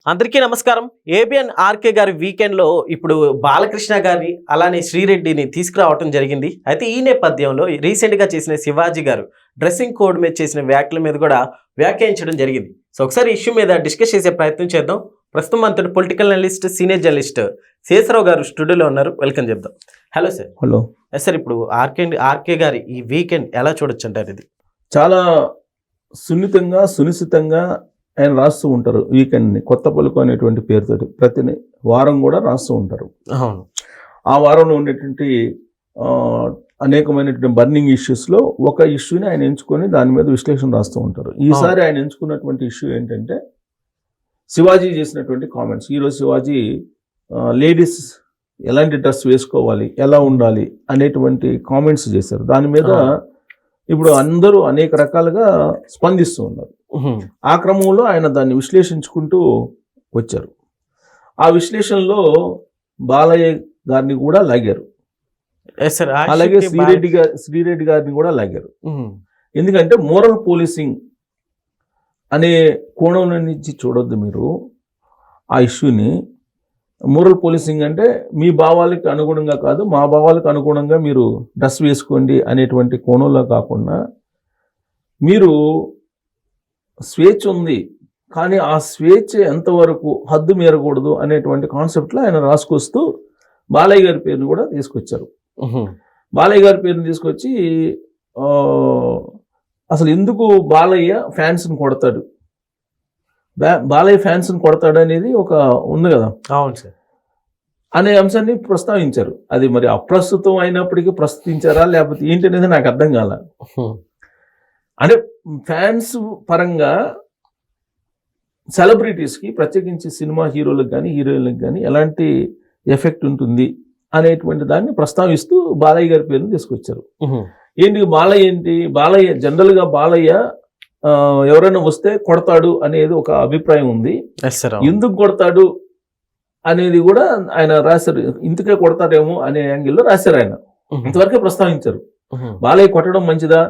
అందరికీ నమస్కారం. ABN RK గారి వీకెండ్లో ఇప్పుడు బాలకృష్ణ గారిని అలానే శ్రీరెడ్డిని తీసుకురావటం జరిగింది. అయితే ఈ నేపథ్యంలో రీసెంట్గా చేసిన శివాజీ గారు డ్రెస్సింగ్ కోడ్ మీద చేసిన వ్యాఖ్యల మీద కూడా వ్యాఖ్యానించడం జరిగింది. సో ఒకసారి ఇష్యూ మీద డిస్కస్ చేసే ప్రయత్నం చేద్దాం. ప్రస్తుతం మనతో political analyst, senior journalist Sesha Rao గారు స్టూడియోలో ఉన్నారు. వెల్కమ్ చెప్దాం. Hello sir. హలో సార్, ఇప్పుడు ఆర్కే గారి ఈ వీకెండ్ ఎలా చూడొచ్చు అంటారు? ఇది చాలా సునిశ్చితంగా ఆయన రాస్తూ ఉంటారు. వీకెండ్ని కొత్త పలుకు అనేటువంటి పేరుతోటి ప్రతి వారం కూడా రాస్తూ ఉంటారు. అవును. ఆ వారంలో ఉండేటువంటి అనేకమైనటువంటి బర్నింగ్ ఇష్యూస్లో ఒక ఇష్యూని ఆయన ఎంచుకొని దాని మీద విశ్లేషణ రాస్తూ ఉంటారు. ఈసారి ఆయన ఎంచుకున్నటువంటి ఇష్యూ ఏంటంటే శివాజీ చేసినటువంటి కామెంట్స్. ఈరోజు శివాజీ లేడీస్ ఎలాంటి డ్రెస్ వేసుకోవాలి, ఎలా ఉండాలి అనేటువంటి కామెంట్స్ చేశారు. దాని మీద ఇప్పుడు అందరూ అనేక రకాలుగా స్పందిస్తూ ఉన్నారు. ఆ క్రమంలో ఆయన దాన్ని విశ్లేషించుకుంటూ వచ్చారు. ఆ విశ్లేషణలో బాలయ్య గారిని కూడా లాగారు, అలాగే శ్రీరెడ్డి గారిని కూడా లాగారు. ఎందుకంటే మోరల్ పోలీసింగ్ అనే కోణం నుంచి చూడొద్దు మీరు ఆ ఇష్యూని. మోరల్ పోలీసింగ్ అంటే మీ భావాలకు అనుగుణంగా కాదు, మా భావాలకు అనుగుణంగా మీరు డ్రెస్ వేసుకోండి అనేటువంటి కోణంలో కాకుండా, మీరు స్వేచ్ఛ ఉంది కానీ ఆ స్వేచ్ఛ ఎంతవరకు హద్దు మీరకూడదు అనేటువంటి కాన్సెప్ట్లో ఆయన రాసుకొస్తూ బాలయ్య గారి పేరుని కూడా తీసుకొచ్చారు. బాలయ్య గారి పేరుని తీసుకొచ్చి అసలు ఎందుకు బాలయ్య ఫ్యాన్స్ని కొడతాడు, బాలయ్య ఫ్యాన్స్ని కొడతాడు అనేది ఒక ఉంది కదా. అవును సార్. అనే అంశాన్ని ప్రస్తావించారు. అది మరి అప్రస్తుతం అయినప్పటికీ ప్రస్తుతించారా లేకపోతే ఏంటి అనేది నాకు అర్థం కాల. అంటే ఫ్యాన్స్ పరంగా సెలబ్రిటీస్కి, ప్రత్యేకించి సినిమా హీరోలకు కానీ హీరోయిన్లకు కానీ ఎలాంటి ఎఫెక్ట్ ఉంటుంది అనేటువంటి దాన్ని ప్రస్తావిస్తూ బాలయ్య గారి పేరుని తీసుకొచ్చారు. ఏంటి బాలయ్య జనరల్గా బాలయ్య ఎవరైనా వస్తే కొడతాడు అనేది ఒక అభిప్రాయం ఉంది. ఎందుకు కొడతాడు అనేది కూడా ఆయన రాశారు. ఇందుకే కొడతారేమో అనే యాంగిల్లో రాశారు. ఆయన ఇంతవరకే ప్రస్తావించారు. బాలయ్య కొట్టడం మంచిదా,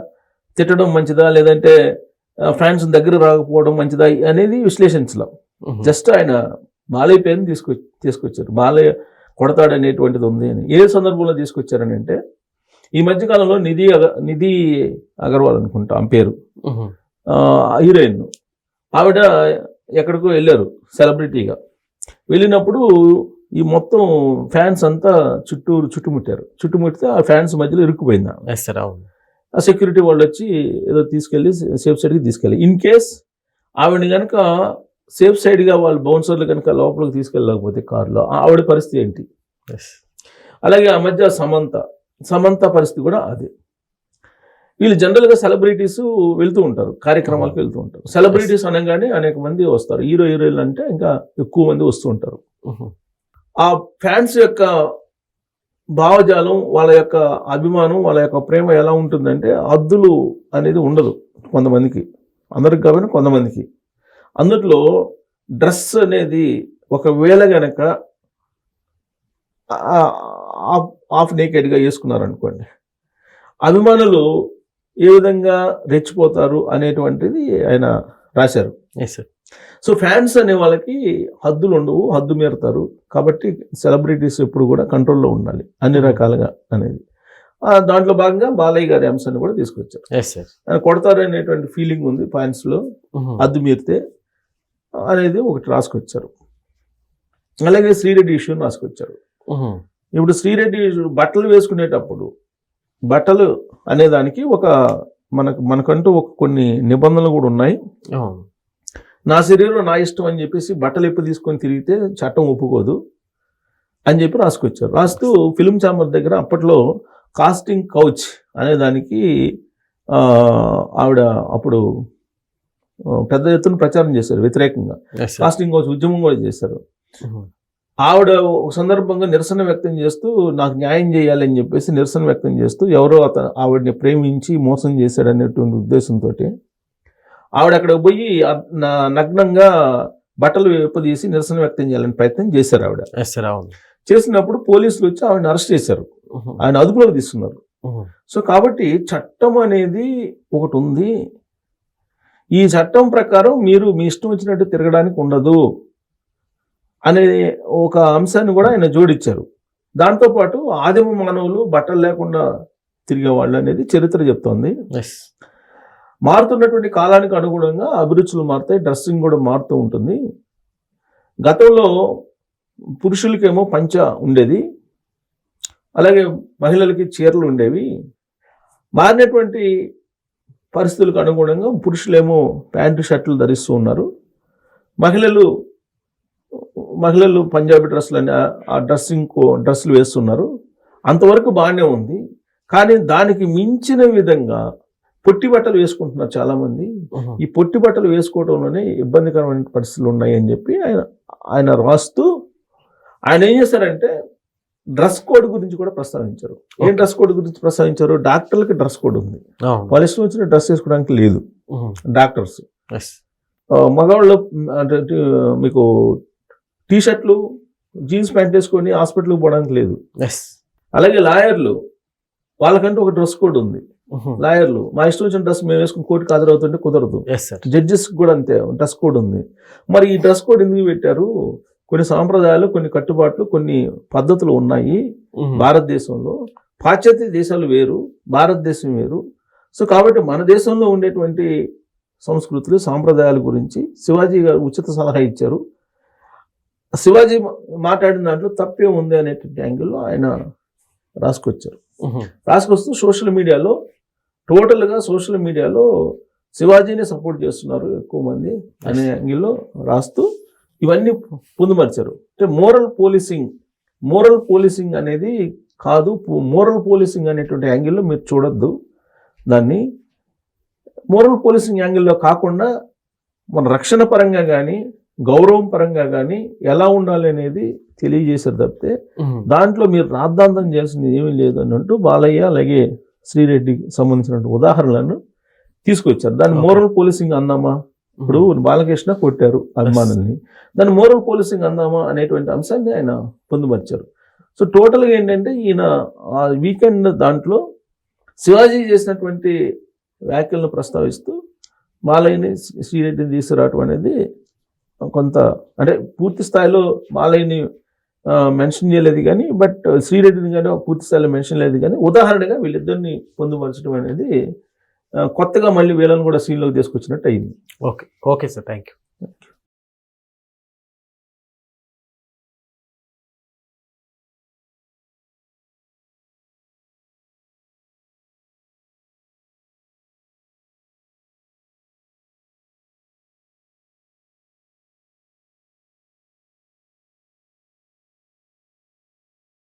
తిట్టడం మంచిదా, లేదంటే ఫ్యాన్స్ దగ్గర రాకపోవడం మంచిదా అనేది విశ్లేషించలేం. జస్ట్ ఆయన బాలయ్య పేరుని తీసుకొచ్చారు. బాలయ్య కొడతాడు అనేటువంటిది ఉంది అని. ఏ సందర్భంలో తీసుకొచ్చారని అంటే, ఈ మధ్యకాలంలో నిధి అగర్వాల్ అనుకుంటా ఆమె పేరు, హీరోయిన్. ఆవిడ ఎక్కడికో వెళ్ళారు సెలబ్రిటీగా. వెళ్ళినప్పుడు ఈ మొత్తం ఫ్యాన్స్ అంతా చుట్టుముట్టితే ఆ ఫ్యాన్స్ మధ్యలో ఇరుక్కుపోయింది. ఆ సెక్యూరిటీ వాళ్ళు వచ్చి ఏదో తీసుకెళ్ళి సేఫ్ సైడ్కి తీసుకెళ్ళి, ఇన్ కేస్ ఆవిడని కనుక సేఫ్ సైడ్గా వాళ్ళు బౌన్సర్లు కనుక లోపలికి తీసుకెళ్ళకపోతే కారులో ఆవిడ పరిస్థితి ఏంటి. అలాగే ఆ మధ్య సమంత పరిస్థితి కూడా అదే. వీళ్ళు జనరల్గా సెలబ్రిటీస్ వెళ్తూ ఉంటారు, కార్యక్రమాలకు వెళ్తూ ఉంటారు. సెలబ్రిటీస్ అనగానే అనేక మంది వస్తారు. హీరోయిన్లు అంటే ఇంకా ఎక్కువ మంది వస్తూ ఉంటారు. ఆ ఫ్యాన్స్ యొక్క భావజాలం, వాళ్ళ యొక్క అభిమానం, వాళ్ళ యొక్క ప్రేమ ఎలా ఉంటుందంటే హద్దులు అనేది ఉండదు కొంతమందికి, అందరికి కాబట్టి కొంతమందికి. అందులో డ్రెస్ అనేది ఒకవేళ గనక హాఫ్ నేకెడ్గా వేసుకున్నారనుకోండి, అభిమానులు ఏ విధంగా రెచ్చిపోతారు అనేటువంటిది ఆయన రాశారు. సో ఫ్యాన్స్ అనే వాళ్ళకి హద్దులు ఉండవు, హద్దు మీరుతారు. కాబట్టి సెలబ్రిటీస్ ఎప్పుడు కూడా కంట్రోల్లో ఉండాలి అన్ని రకాలుగా అనేది. దాంట్లో భాగంగా బాలయ్య గారి అంశాన్ని కూడా తీసుకొచ్చారు. ఆయన కొడతారు అనేటువంటి ఫీలింగ్ ఉంది ఫ్యాన్స్లో, హద్దు మీరితే అనేది ఒకటి రాసుకొచ్చారు. అలాగే శ్రీరెడ్డి ఇష్యూని రాసుకొచ్చారు. ఇప్పుడు శ్రీరెడ్డి బట్టలు వేసుకునేటప్పుడు, బట్టలు అనేదానికి మనకంటూ ఒక కొన్ని నిబంధనలు కూడా ఉన్నాయి. నా శరీరం నా ఇష్టం అని చెప్పేసి బట్టలు ఎప్పుడు తీసుకొని తిరిగితే చట్టం ఒప్పుకోదు అని చెప్పి రాసుకొచ్చారు. రాస్తూ ఫిలిం ఛాంబర్ దగ్గర అప్పట్లో కాస్టింగ్ కౌచ్ అనేదానికి ఆవిడ అప్పుడు పెద్ద ఎత్తున ప్రచారం చేశారు వ్యతిరేకంగా. కాస్టింగ్ కౌచ్ ఉద్యమం కూడా చేశారు. ఆవిడ ఒక సందర్భంగా నిరసన వ్యక్తం చేస్తూ నాకు న్యాయం చేయాలని చెప్పేసి నిరసన వ్యక్తం చేస్తూ ఎవరో ఆవిడని ప్రేమించి మోసం చేశాడనేటువంటి ఉద్దేశంతో ఆవిడ అక్కడికి పోయి నగ్నంగా బట్టలు వెప్పదీసి నిరసన వ్యక్తం చేయాలని ప్రయత్నం చేశారు. ఆవిడ చేసినప్పుడు పోలీసులు వచ్చి ఆవిడని అరెస్ట్ చేశారు, ఆయన అదుపులోకి తీసుకున్నారు. సో కాబట్టి చట్టం అనేది ఒకటి ఉంది. ఈ చట్టం ప్రకారం మీరు మీ ఇష్టం వచ్చినట్టు తిరగడానికి ఉండదు. అనే ఒక అంశాన్ని కూడా ఆయన జోడించారు. దాంతోపాటు ఆదిమ మానవులు బట్టలు లేకుండా తిరిగేవాళ్ళు అనేది చరిత్ర చెప్తోంది. ఎస్. మారుతున్నటువంటి కాలానికి అనుగుణంగా అభిరుచులు మారుతాయి, డ్రెస్సింగ్ కూడా మారుతూ ఉంటుంది. గతంలో పురుషులకేమో పంచ ఉండేది, అలాగే మహిళలకి చీరలు ఉండేవి. మారినటువంటి పరిస్థితులకు అనుగుణంగా పురుషులేమో ప్యాంటు షర్ట్లు ధరిస్తూ ఉన్నారు, మహిళలు పంజాబీ డ్రెస్సులు అని ఆ డ్రెస్సులు వేస్తున్నారు. అంతవరకు బాగానే ఉంది. కానీ దానికి మించిన విధంగా పొట్టి బట్టలు వేసుకుంటున్నారు చాలామంది. ఈ పొట్టి బట్టలు వేసుకోవడంలోనే ఇబ్బందికరమైన పరిస్థితులు ఉన్నాయి అని చెప్పి ఆయన రాస్తూ ఆయన ఏం చేశారంటే డ్రెస్ కోడ్ గురించి కూడా ప్రస్తావించారు. ఏం డ్రెస్ కోడ్ గురించి ప్రస్తావించారు? డాక్టర్లకి డ్రెస్ కోడ్ ఉంది, వాళ్ళ ఇష్టం వచ్చిన డ్రెస్ వేసుకోవడానికి లేదు డాక్టర్స్. మగవాళ్ళు అంటే మీకు టీషర్ట్లు జీన్స్ ప్యాంట్ వేసుకొని హాస్పిటల్కి పోవడానికి లేదు. అలాగే లాయర్లు, వాళ్ళకంటూ ఒక డ్రెస్ కోడ్ ఉంది. లాయర్లు మా ఇష్టం వచ్చిన డ్రెస్ మేము వేసుకుని కోర్టుకు హాజరవుతుంటే కుదరదు. జడ్జెస్ కూడా అంతే డ్రెస్ కోడ్ ఉంది. మరి ఈ డ్రెస్ కోడ్ ఎందుకు పెట్టారు? కొన్ని సాంప్రదాయాలు, కొన్ని కట్టుబాట్లు, కొన్ని పద్ధతులు ఉన్నాయి భారతదేశంలో. పాశ్చాత్య దేశాలు వేరు, భారతదేశం వేరు. సో కాబట్టి మన దేశంలో ఉండేటువంటి సంస్కృతులు, సాంప్రదాయాల గురించి శివాజీ గారు ఉచిత సలహా ఇచ్చారు. శివాజీ మాట్లాడిన దాంట్లో తప్పే ఉంది అనేటువంటి యాంగిల్లో ఆయన రాసుకొస్తూ సోషల్ మీడియాలో శివాజీని సపోర్ట్ చేస్తున్నారు ఎక్కువ మంది అనే యాంగిల్లో రాస్తూ ఇవన్నీ పొందుపరిచారు. అంటే మోరల్ పోలీసింగ్ అనేది కాదు, మోరల్ పోలీసింగ్ అనేటువంటి యాంగిల్లో మీరు చూడొద్దు. దాన్ని మోరల్ పోలీసింగ్ యాంగిల్లో కాకుండా మన రక్షణ పరంగా కానీ గౌరవం పరంగా కానీ ఎలా ఉండాలి అనేది తెలియజేశారు తప్పితే దాంట్లో మీరు రాద్ధాంతం చేయాల్సింది ఏమీ లేదు అన్నట్టు బాలయ్య అలాగే శ్రీరెడ్డికి సంబంధించినటువంటి ఉదాహరణలను తీసుకొచ్చారు. దాన్ని మోరల్ పోలీసింగ్ అందామా? ఇప్పుడు బాలకృష్ణ కొట్టారు అభిమానుల్ని, దాన్ని మోరల్ పోలీసింగ్ అందామా అనేటువంటి అంశాన్ని ఆయన పొందుపరిచారు. సో టోటల్గా ఏంటంటే ఈయన ఆ వీకెండ్ దాంట్లో శివాజీ చేసినటువంటి వ్యాఖ్యలను ప్రస్తావిస్తూ బాలయ్యని శ్రీరెడ్డిని తీసుకురావటం అనేది కొంత అంటే పూర్తి స్థాయిలో బాలయ్యని మెన్షన్ చేయలేదు కానీ, బట్ శ్రీరెడ్డిని కానీ పూర్తి స్థాయిలో మెన్షన్ లేదు కానీ ఉదాహరణగా వీళ్ళిద్దరిని పొందుపరచడం అనేది కొత్తగా మళ్ళీ వీళ్ళని కూడా సీన్లోకి తీసుకొచ్చినట్టు అయింది. Okay sir, thank you.